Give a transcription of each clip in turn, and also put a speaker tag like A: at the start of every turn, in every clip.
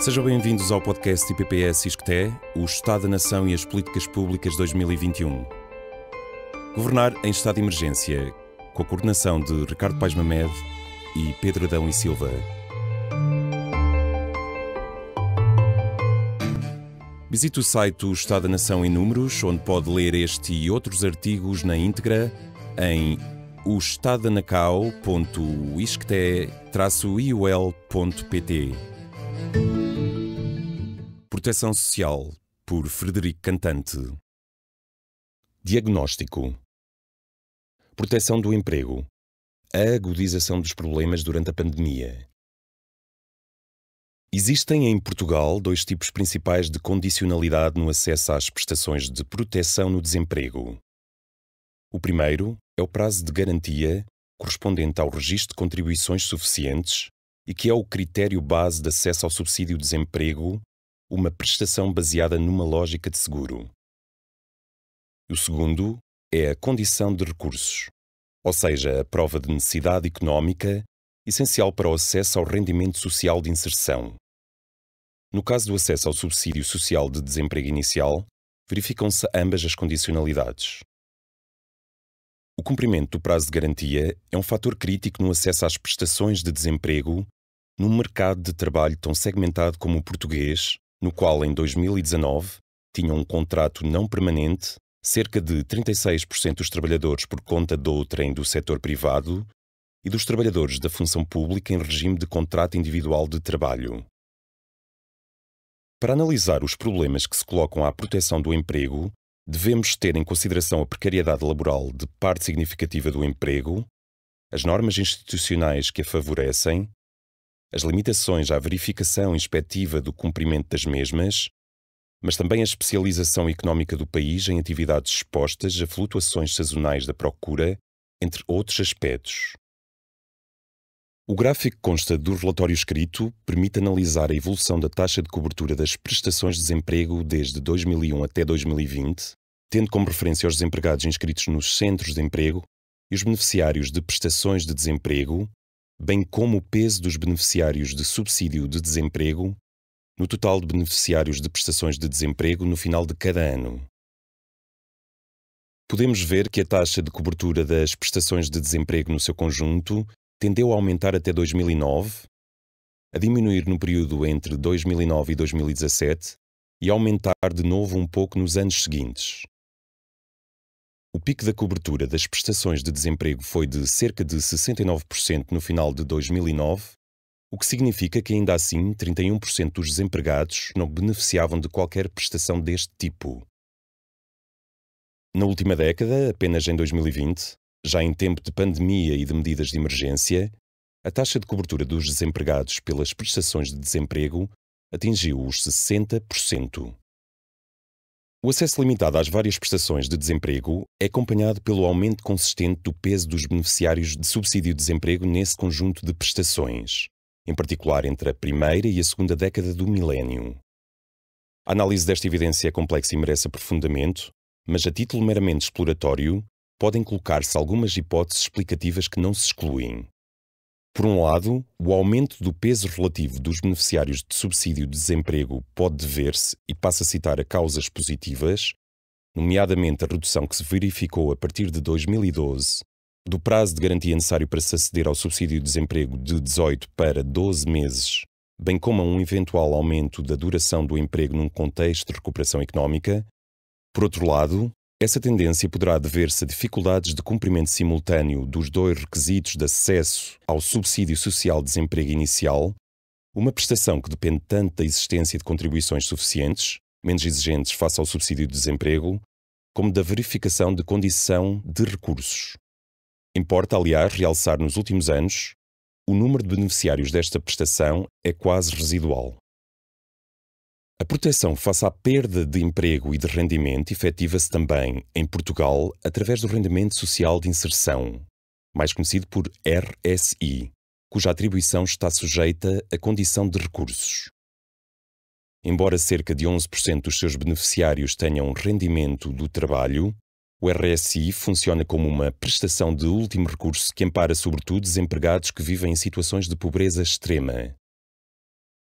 A: Sejam bem-vindos ao podcast IPPS ISCTE, o Estado da Nação e as Políticas Públicas 2021. Governar em estado de emergência, com a coordenação de Ricardo Paes Mamed e Pedro Adão e Silva. Visite o site O Estado da Nação em Números, onde pode ler este e outros artigos na íntegra em oestadanacao.iscte-iul.pt. Proteção Social, por Frederico Cantante. Diagnóstico. Proteção do emprego. A agudização dos problemas durante a pandemia. Existem em Portugal dois tipos principais de condicionalidade no acesso às prestações de proteção no desemprego. O primeiro é o prazo de garantia, correspondente ao registro de contribuições suficientes e que é o critério base de acesso ao subsídio de desemprego, uma prestação baseada numa lógica de seguro. O segundo é a condição de recursos, ou seja, a prova de necessidade económica, essencial para o acesso ao rendimento social de inserção. No caso do acesso ao subsídio social de desemprego inicial, verificam-se ambas as condicionalidades. O cumprimento do prazo de garantia é um fator crítico no acesso às prestações de desemprego num mercado de trabalho tão segmentado como o português, no qual, em 2019, tinham um contrato não permanente cerca de 36% dos trabalhadores por conta de outrem do setor privado e dos trabalhadores da função pública em regime de contrato individual de trabalho. Para analisar os problemas que se colocam à proteção do emprego, devemos ter em consideração a precariedade laboral de parte significativa do emprego, as normas institucionais que a favorecem, as limitações à verificação inspectiva do cumprimento das mesmas, mas também a especialização económica do país em atividades expostas a flutuações sazonais da procura, entre outros aspectos. O gráfico que consta do relatório escrito permite analisar a evolução da taxa de cobertura das prestações de desemprego desde 2001 até 2020, tendo como referência os desempregados inscritos nos centros de emprego e os beneficiários de prestações de desemprego, bem como o peso dos beneficiários de subsídio de desemprego no total de beneficiários de prestações de desemprego no final de cada ano. Podemos ver que a taxa de cobertura das prestações de desemprego no seu conjunto tendeu a aumentar até 2009, a diminuir no período entre 2009 e 2017 e a aumentar de novo um pouco nos anos seguintes. O pico da cobertura das prestações de desemprego foi de cerca de 69% no final de 2009, o que significa que ainda assim 31% dos desempregados não beneficiavam de qualquer prestação deste tipo. Na última década, apenas em 2020, já em tempo de pandemia e de medidas de emergência, a taxa de cobertura dos desempregados pelas prestações de desemprego atingiu os 60%. O acesso limitado às várias prestações de desemprego é acompanhado pelo aumento consistente do peso dos beneficiários de subsídio de desemprego nesse conjunto de prestações, em particular entre a primeira e a segunda década do milénio. A análise desta evidência é complexa e merece aprofundamento, mas a título meramente exploratório, podem colocar-se algumas hipóteses explicativas que não se excluem. Por um lado, o aumento do peso relativo dos beneficiários de subsídio de desemprego pode dever-se, e passo a citar, a causas positivas, nomeadamente a redução que se verificou a partir de 2012 do prazo de garantia necessário para se aceder ao subsídio de desemprego de 18 para 12 meses, bem como a um eventual aumento da duração do emprego num contexto de recuperação económica. Por outro lado, essa tendência poderá dever-se a dificuldades de cumprimento simultâneo dos dois requisitos de acesso ao subsídio social de desemprego inicial, uma prestação que depende tanto da existência de contribuições suficientes, menos exigentes face ao subsídio de desemprego, como da verificação de condição de recursos. Importa, aliás, realçar nos últimos anos, o número de beneficiários desta prestação é quase residual. A proteção face à perda de emprego e de rendimento efetiva-se também, em Portugal, através do Rendimento Social de Inserção, mais conhecido por RSI, cuja atribuição está sujeita à condição de recursos. Embora cerca de 11% dos seus beneficiários tenham rendimento do trabalho, o RSI funciona como uma prestação de último recurso que ampara sobretudo desempregados que vivem em situações de pobreza extrema.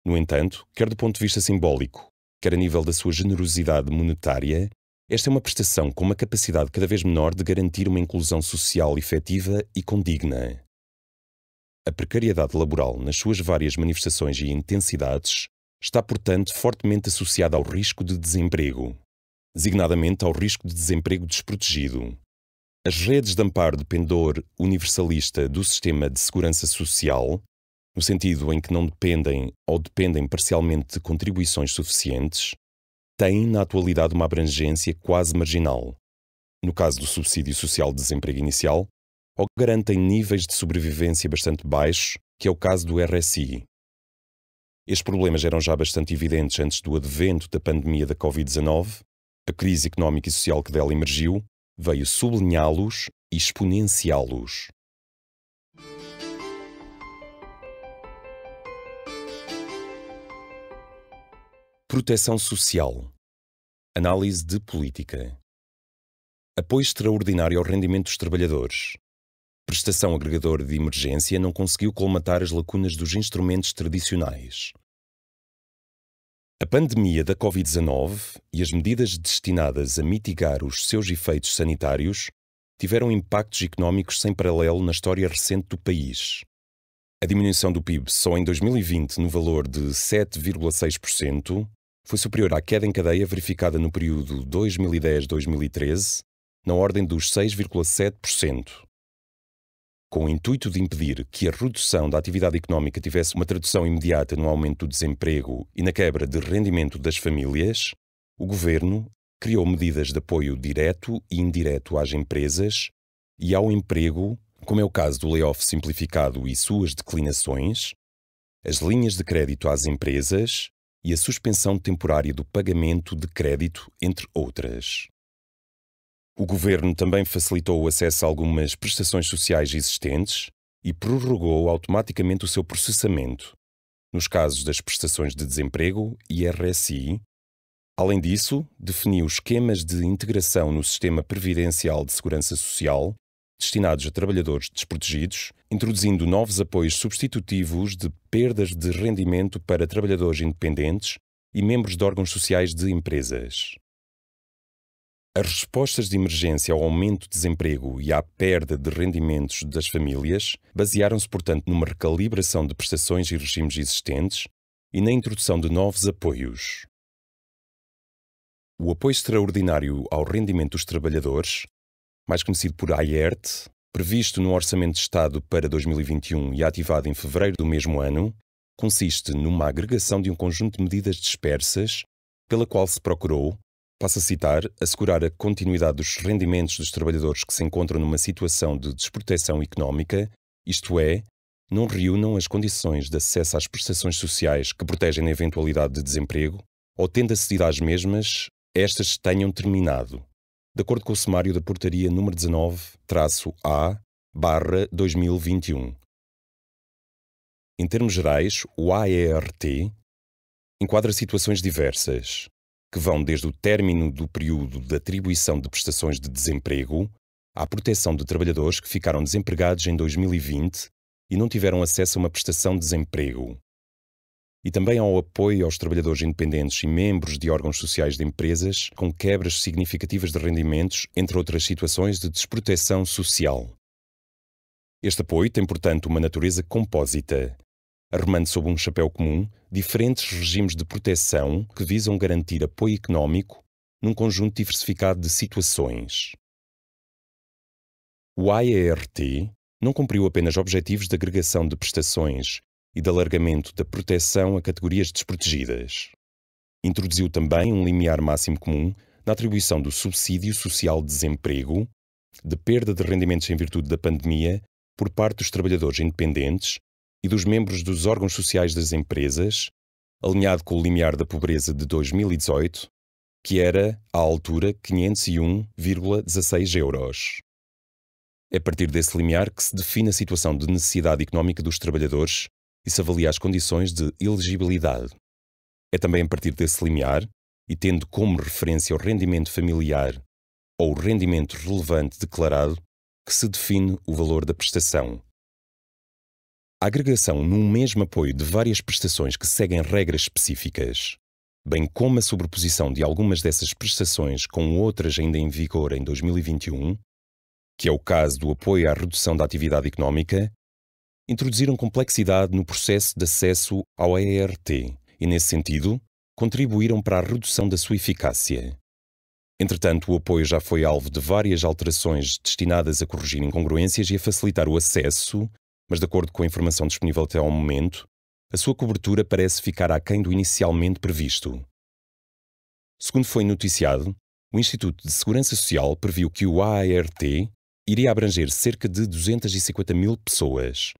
A: No entanto, quer do ponto de vista simbólico, quer a nível da sua generosidade monetária, esta é uma prestação com uma capacidade cada vez menor de garantir uma inclusão social efetiva e condigna. A precariedade laboral, nas suas várias manifestações e intensidades, está, portanto, fortemente associada ao risco de desemprego, designadamente ao risco de desemprego desprotegido. As redes de amparo de pendor universalista do sistema de segurança social, no sentido em que não dependem ou dependem parcialmente de contribuições suficientes, têm na atualidade uma abrangência quase marginal. No caso do subsídio social de desemprego inicial, ou garantem níveis de sobrevivência bastante baixos, que é o caso do RSI. Estes problemas eram já bastante evidentes antes do advento da pandemia da Covid-19. A crise económica e social que dela emergiu veio sublinhá-los e exponenciá-los. Proteção social. Análise de política. Apoio extraordinário ao rendimento dos trabalhadores. Prestação agregadora de emergência não conseguiu colmatar as lacunas dos instrumentos tradicionais. A pandemia da Covid-19 e as medidas destinadas a mitigar os seus efeitos sanitários tiveram impactos económicos sem paralelo na história recente do país. A diminuição do PIB só em 2020, no valor de 7,6%, foi superior à queda em cadeia verificada no período 2010-2013, na ordem dos 6,7%. Com o intuito de impedir que a redução da atividade económica tivesse uma tradução imediata no aumento do desemprego e na quebra de rendimento das famílias, o Governo criou medidas de apoio direto e indireto às empresas e ao emprego, como é o caso do layoff simplificado e suas declinações, as linhas de crédito às empresas e a suspensão temporária do pagamento de crédito, entre outras. O Governo também facilitou o acesso a algumas prestações sociais existentes e prorrogou automaticamente o seu processamento, nos casos das prestações de desemprego e RSI. Além disso, definiu esquemas de integração no sistema previdencial de segurança social destinados a trabalhadores desprotegidos, introduzindo novos apoios substitutivos de perdas de rendimento para trabalhadores independentes e membros de órgãos sociais de empresas. As respostas de emergência ao aumento de desemprego e à perda de rendimentos das famílias basearam-se, portanto, numa recalibração de prestações e regimes existentes e na introdução de novos apoios. O apoio extraordinário ao rendimento dos trabalhadores, mais conhecido por AIERT, previsto no Orçamento de Estado para 2021 e ativado em fevereiro do mesmo ano, consiste numa agregação de um conjunto de medidas dispersas, pela qual se procurou, passo a citar, assegurar a continuidade dos rendimentos dos trabalhadores que se encontram numa situação de desproteção económica, isto é, não reúnam as condições de acesso às prestações sociais que protegem na eventualidade de desemprego, ou tendo acedido às mesmas, estas tenham terminado, de acordo com o sumário da Portaria número 19-A/2021. Em termos gerais, o AERT enquadra situações diversas, que vão desde o término do período de atribuição de prestações de desemprego à proteção de trabalhadores que ficaram desempregados em 2020 e não tiveram acesso a uma prestação de desemprego, e também ao apoio aos trabalhadores independentes e membros de órgãos sociais de empresas com quebras significativas de rendimentos, entre outras situações de desproteção social. Este apoio tem, portanto, uma natureza compósita, arrumando sob um chapéu comum diferentes regimes de proteção que visam garantir apoio económico num conjunto diversificado de situações. O AERT não cumpriu apenas objetivos de agregação de prestações e de alargamento da proteção a categorias desprotegidas. Introduziu também um limiar máximo comum na atribuição do subsídio social de desemprego, de perda de rendimentos em virtude da pandemia, por parte dos trabalhadores independentes e dos membros dos órgãos sociais das empresas, alinhado com o limiar da pobreza de 2018, que era, à altura, 501,16 euros. É a partir desse limiar que se define a situação de necessidade económica dos trabalhadores e se avalia as condições de elegibilidade. É também a partir desse limiar, e tendo como referência o rendimento familiar ou o rendimento relevante declarado, que se define o valor da prestação. A agregação num mesmo apoio de várias prestações que seguem regras específicas, bem como a sobreposição de algumas dessas prestações com outras ainda em vigor em 2021, que é o caso do apoio à redução da atividade económica, introduziram complexidade no processo de acesso ao AERT e, nesse sentido, contribuíram para a redução da sua eficácia. Entretanto, o apoio já foi alvo de várias alterações destinadas a corrigir incongruências e a facilitar o acesso, mas de acordo com a informação disponível até ao momento, a sua cobertura parece ficar aquém do inicialmente previsto. Segundo foi noticiado, o Instituto de Segurança Social previu que o AERT iria abranger cerca de 250 mil pessoas,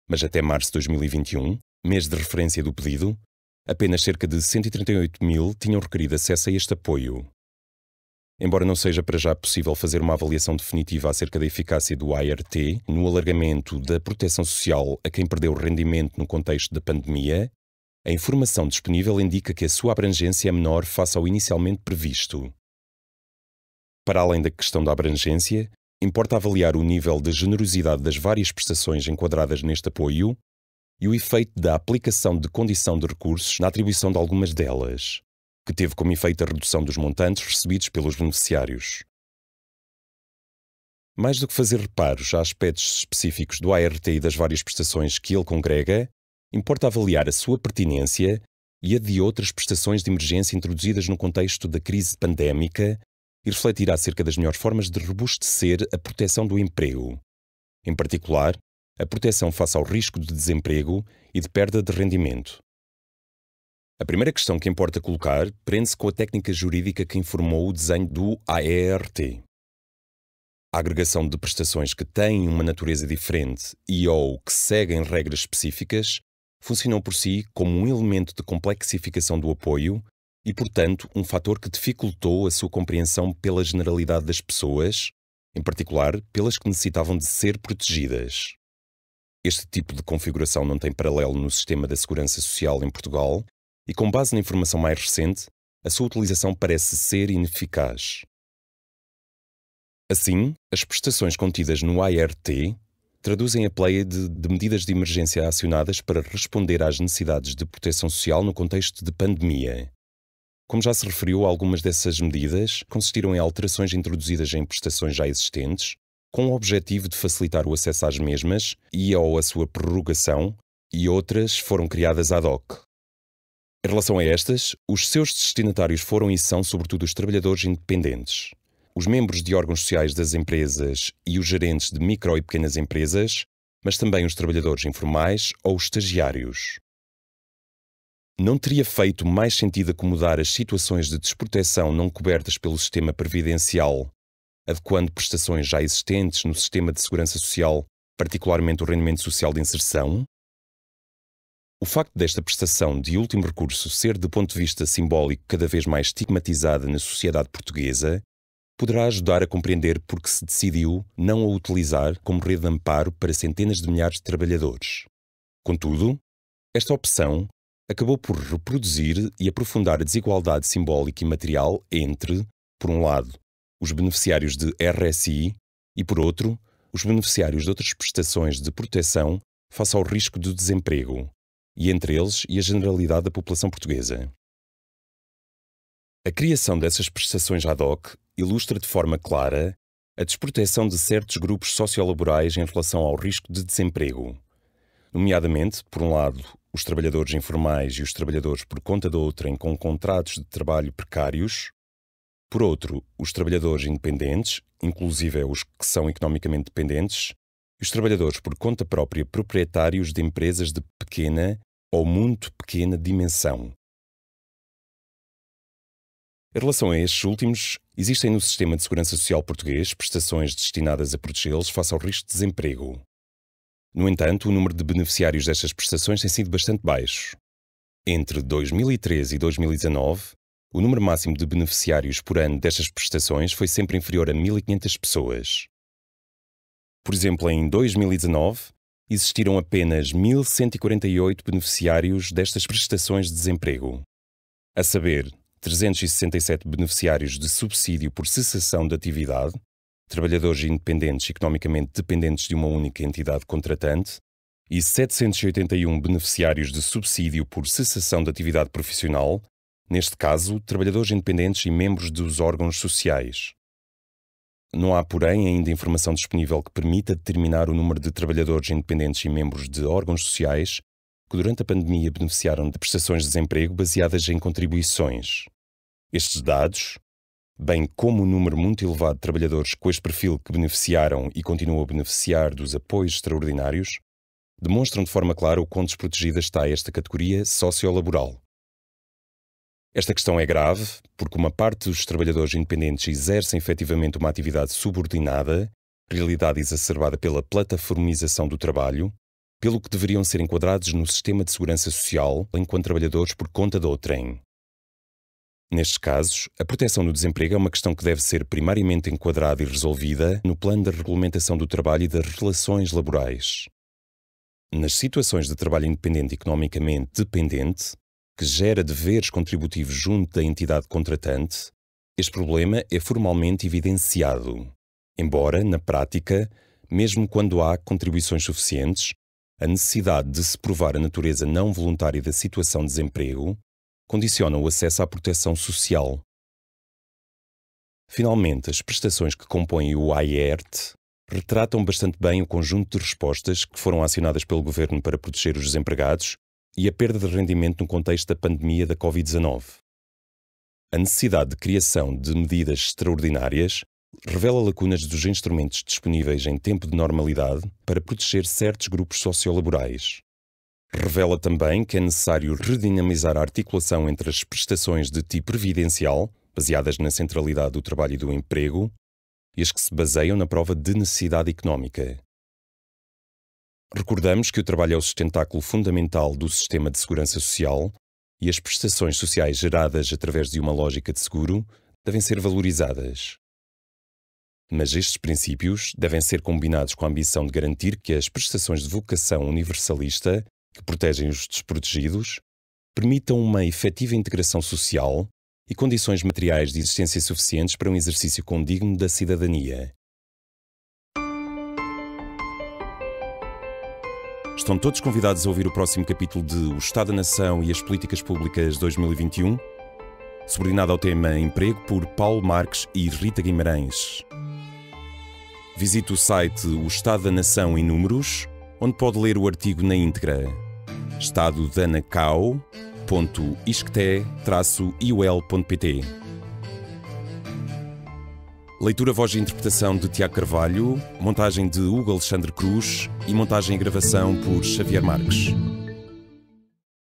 A: mas até março de 2021, mês de referência do pedido, apenas cerca de 138 mil tinham requerido acesso a este apoio. Embora não seja para já possível fazer uma avaliação definitiva acerca da eficácia do AERT no alargamento da proteção social a quem perdeu rendimento no contexto da pandemia, a informação disponível indica que a sua abrangência é menor face ao inicialmente previsto. Para além da questão da abrangência, importa avaliar o nível de generosidade das várias prestações enquadradas neste apoio e o efeito da aplicação de condição de recursos na atribuição de algumas delas, que teve como efeito a redução dos montantes recebidos pelos beneficiários. Mais do que fazer reparos a aspectos específicos do AERT e das várias prestações que ele congrega, importa avaliar a sua pertinência e a de outras prestações de emergência introduzidas no contexto da crise pandémica e refletir acerca das melhores formas de robustecer a proteção do emprego, em particular, a proteção face ao risco de desemprego e de perda de rendimento. A primeira questão que importa colocar prende-se com a técnica jurídica que informou o desenho do AERT. A agregação de prestações que têm uma natureza diferente e/ou que seguem regras específicas funcionou por si como um elemento de complexificação do apoio e, portanto, um fator que dificultou a sua compreensão pela generalidade das pessoas, em particular pelas que necessitavam de ser protegidas. Este tipo de configuração não tem paralelo no sistema da Segurança Social em Portugal e, com base na informação mais recente, a sua utilização parece ser ineficaz. Assim, as prestações contidas no AERT traduzem a pleiade de medidas de emergência acionadas para responder às necessidades de proteção social no contexto de pandemia. Como já se referiu, algumas dessas medidas consistiram em alterações introduzidas em prestações já existentes, com o objetivo de facilitar o acesso às mesmas e/ou a sua prorrogação, e outras foram criadas ad hoc. Em relação a estas, os seus destinatários foram e são sobretudo os trabalhadores independentes, os membros de órgãos sociais das empresas e os gerentes de micro e pequenas empresas, mas também os trabalhadores informais ou os estagiários. Não teria feito mais sentido acomodar as situações de desproteção não cobertas pelo sistema previdencial, adequando prestações já existentes no sistema de segurança social, particularmente o rendimento social de inserção? O facto desta prestação de último recurso ser, do ponto de vista simbólico, cada vez mais estigmatizada na sociedade portuguesa, poderá ajudar a compreender por que se decidiu não a utilizar como rede de amparo para centenas de milhares de trabalhadores. Contudo, esta opção acabou por reproduzir e aprofundar a desigualdade simbólica e material entre, por um lado, os beneficiários de RSI e, por outro, os beneficiários de outras prestações de proteção face ao risco do desemprego, e entre eles e a generalidade da população portuguesa. A criação dessas prestações ad hoc ilustra de forma clara a desproteção de certos grupos sociolaborais em relação ao risco de desemprego, nomeadamente, por um lado, os trabalhadores informais e os trabalhadores por conta de outrem com contratos de trabalho precários, por outro, os trabalhadores independentes, inclusive os que são economicamente dependentes, e os trabalhadores por conta própria proprietários de empresas de pequena ou muito pequena dimensão. Em relação a estes últimos, existem no sistema de segurança social português prestações destinadas a protegê-los face ao risco de desemprego. No entanto, o número de beneficiários destas prestações tem sido bastante baixo. Entre 2013 e 2019, o número máximo de beneficiários por ano destas prestações foi sempre inferior a 1.500 pessoas. Por exemplo, em 2019, existiram apenas 1.148 beneficiários destas prestações de desemprego, a saber, 367 beneficiários de subsídio por cessação de atividade, trabalhadores independentes economicamente dependentes de uma única entidade contratante, e 781 beneficiários de subsídio por cessação de atividade profissional, neste caso, trabalhadores independentes e membros dos órgãos sociais. Não há, porém, ainda informação disponível que permita determinar o número de trabalhadores independentes e membros de órgãos sociais que durante a pandemia beneficiaram de prestações de desemprego baseadas em contribuições. Estes dados, bem como o número muito elevado de trabalhadores com este perfil que beneficiaram e continuam a beneficiar dos apoios extraordinários, demonstram de forma clara o quão desprotegida está esta categoria sociolaboral. Esta questão é grave porque uma parte dos trabalhadores independentes exercem efetivamente uma atividade subordinada, realidade exacerbada pela plataformização do trabalho, pelo que deveriam ser enquadrados no sistema de segurança social enquanto trabalhadores por conta de outrem. Nestes casos, a proteção do desemprego é uma questão que deve ser primariamente enquadrada e resolvida no plano da regulamentação do trabalho e das relações laborais. Nas situações de trabalho independente e economicamente dependente, que gera deveres contributivos junto da entidade contratante, este problema é formalmente evidenciado, embora, na prática, mesmo quando há contribuições suficientes, a necessidade de se provar a natureza não voluntária da situação de desemprego condiciona o acesso à proteção social. Finalmente, as prestações que compõem o AIERT retratam bastante bem o conjunto de respostas que foram acionadas pelo Governo para proteger os desempregados e a perda de rendimento no contexto da pandemia da Covid-19. A necessidade de criação de medidas extraordinárias revela lacunas dos instrumentos disponíveis em tempo de normalidade para proteger certos grupos sociolaborais. Revela também que é necessário redinamizar a articulação entre as prestações de tipo previdencial, baseadas na centralidade do trabalho e do emprego, e as que se baseiam na prova de necessidade económica. Recordamos que o trabalho é o sustentáculo fundamental do sistema de segurança social e as prestações sociais geradas através de uma lógica de seguro devem ser valorizadas. Mas estes princípios devem ser combinados com a ambição de garantir que as prestações de vocação universalista, que protegem os desprotegidos, permitam uma efetiva integração social e condições materiais de existência suficientes para um exercício condigno da cidadania. Estão todos convidados a ouvir o próximo capítulo de O Estado da Nação e as Políticas Públicas 2021, subordinado ao tema Emprego, por Paulo Marques e Rita Guimarães. Visite o site O Estado da Nação em Números, onde pode ler o artigo na íntegra. estadodanacau.iscte-iol.pt. Leitura, voz e interpretação de Tiago Carvalho, montagem de Hugo Alexandre Cruz e montagem e gravação por Xavier Marques.